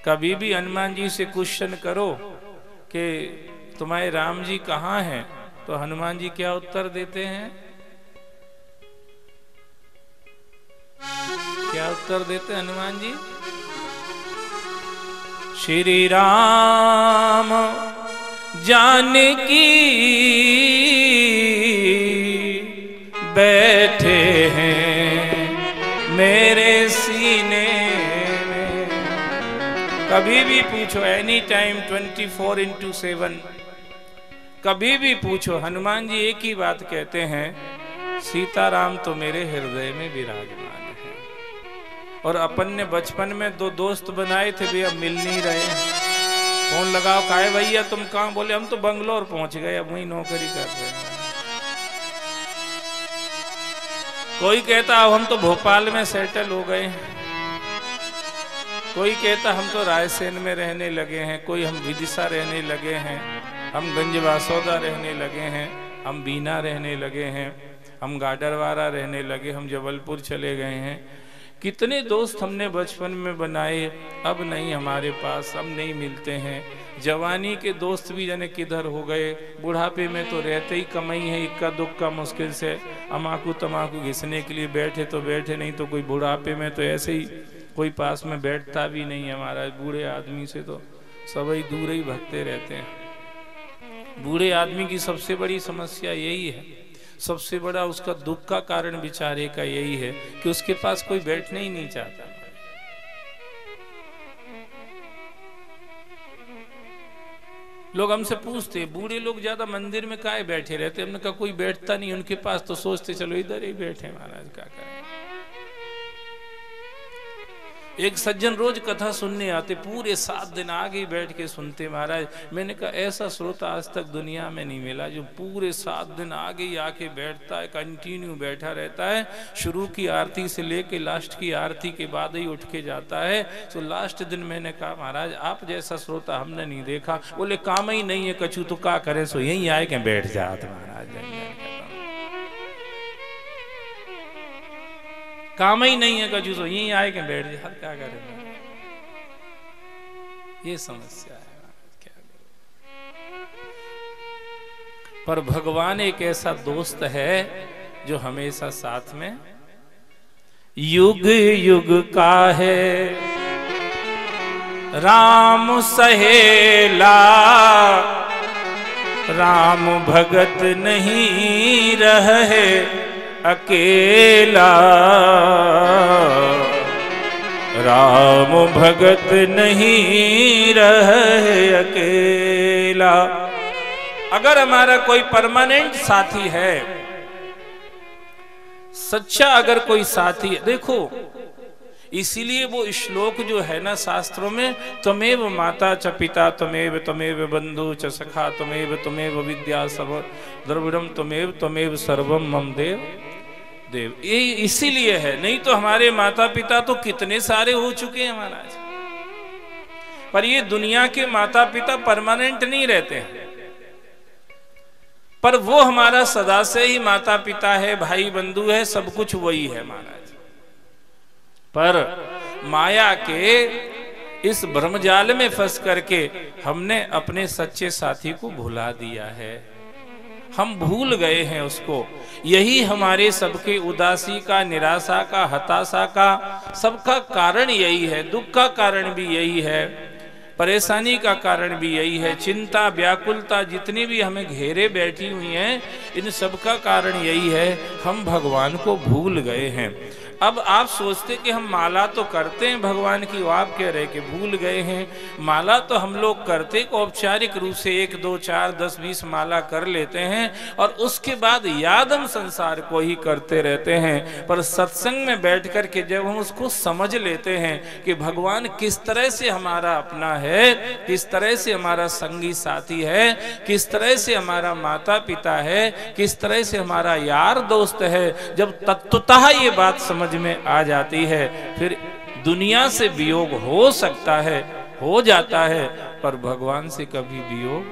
कभी भी हनुमान जी से क्वेश्चन करो कि तुम्हारे राम जी कहाँ हैं, तो हनुमान जी क्या उत्तर देते हैं? क्या उत्तर देते हैं हनुमान जी? श्री राम जानकी बैठे हैं मेरे सीने में। कभी भी पूछो, एनी टाइम 24/7 कभी भी पूछो, हनुमान जी एक ही बात कहते हैं, सीताराम तो मेरे हृदय में विराजमान है। और अपन ने बचपन में 2 दोस्त बनाए थे, भी अब मिल नहीं रहे। फोन लगाओ, काहे भैया तुम कहाँ? बोले हम तो बंगलोर पहुंच गए, अब वहीं नौकरी कर रहे हैं। कोई कहता अब हम तो भोपाल में सेटल हो गए, कोई कहता हम तो रायसेन में रहने लगे हैं, कोई हम विदिशा रहने लगे हैं, हम गंजवासौदा रहने लगे हैं, हम बीना रहने लगे हैं, हम गाडरवारा रहने लगे, हम जबलपुर चले गए हैं। कितने दोस्त हमने बचपन में बनाए, अब नहीं हमारे पास, अब नहीं मिलते हैं। जवानी के दोस्त भी जाने किधर हो गए, बुढ़ापे में तो रहते ही कमाई है, इक्का दुक्का मुश्किल से अमाकू तमाकू घिसने के लिए बैठे तो बैठे, नहीं तो कोई बुढ़ापे में तो ऐसे ही कोई पास में बैठता भी नहीं है। हमारा बूढ़े आदमी से तो सभी दूर ही भगते रहते हैं। बूढ़े आदमी की सबसे बड़ी समस्या यही है, सबसे बड़ा उसका दुख का कारण बेचारे का यही है कि उसके पास कोई बैठने ही नहीं चाहता। लोग हमसे पूछते, बूढ़े लोग ज्यादा मंदिर में काहे बैठे रहते? हमने कहा कोई बैठता नहीं उनके पास, तो सोचते चलो इधर ही बैठे, महाराज क्या करें। एक सज्जन रोज कथा सुनने आते, पूरे 7 दिन आगे बैठ के सुनते महाराज। मैंने कहा ऐसा श्रोता आज तक दुनिया में नहीं मिला जो पूरे 7 दिन आगे ही आके बैठता है, कंटिन्यू बैठा रहता है। शुरू की आरती से लेके लास्ट की आरती के बाद ही उठ के जाता है। तो लास्ट दिन मैंने कहा महाराज आप जैसा श्रोता हमने नहीं देखा। बोले काम ही नहीं है कछु तो का करे, सो यही आए के बैठ जाते महाराज, काम ही नहीं है कछु तो यहीं आए के बैठ जाए, क्या करें। ये समस्या है, क्या करें। पर भगवान एक ऐसा दोस्त है जो हमेशा साथ में युग युग का है। राम सहेला राम भगत नहीं रहे अकेला, राम भगत नहीं रहे अकेला। अगर हमारा कोई परमानेंट साथी है, सच्चा अगर कोई साथी है, देखो इसीलिए वो श्लोक जो है ना शास्त्रों में, त्वमेव माता च पिता त्वमेव त्वमेव बंधु च सखा त्वमेव त्वमेव विद्या सर्व द्रविड़म त्वमेव त्वमेव सर्वम मम देव देव। ये इसीलिए है, नहीं तो हमारे माता पिता तो कितने सारे हो चुके हैं महाराज। पर ये दुनिया के माता पिता परमानेंट नहीं रहते हैं, पर वो हमारा सदा से ही माता पिता है, भाई बंधु है, सब कुछ वही है महाराज। पर माया के इस भ्रमजाल में फंस करके हमने अपने सच्चे साथी को भुला दिया है, हम भूल गए हैं उसको। यही हमारे सबके उदासी का, निराशा का, हताशा का, सबका कारण यही है। दुख का कारण भी यही है, परेशानी का कारण भी यही है, चिंता व्याकुलता जितनी भी हमें घेरे बैठी हुई हैं, इन सब का कारण यही है, हम भगवान को भूल गए हैं। अब आप सोचते कि हम माला तो करते हैं भगवान की, वो आप कह रहे कि भूल गए हैं। माला तो हम लोग करते को औपचारिक रूप से 1 2 4 10 20 माला कर लेते हैं और उसके बाद याद हम संसार को ही करते रहते हैं। पर सत्संग में बैठ कर के जब हम उसको समझ लेते हैं कि भगवान किस तरह से हमारा अपना है, किस तरह से हमारा संगी साथी है, किस तरह से हमारा माता पिता है, किस तरह से हमारा यार दोस्त है, जब तत्वतः ये बात समझ में आ जाती है, फिर दुनिया से वियोग हो सकता है, हो जाता है, पर भगवान से कभी वियोग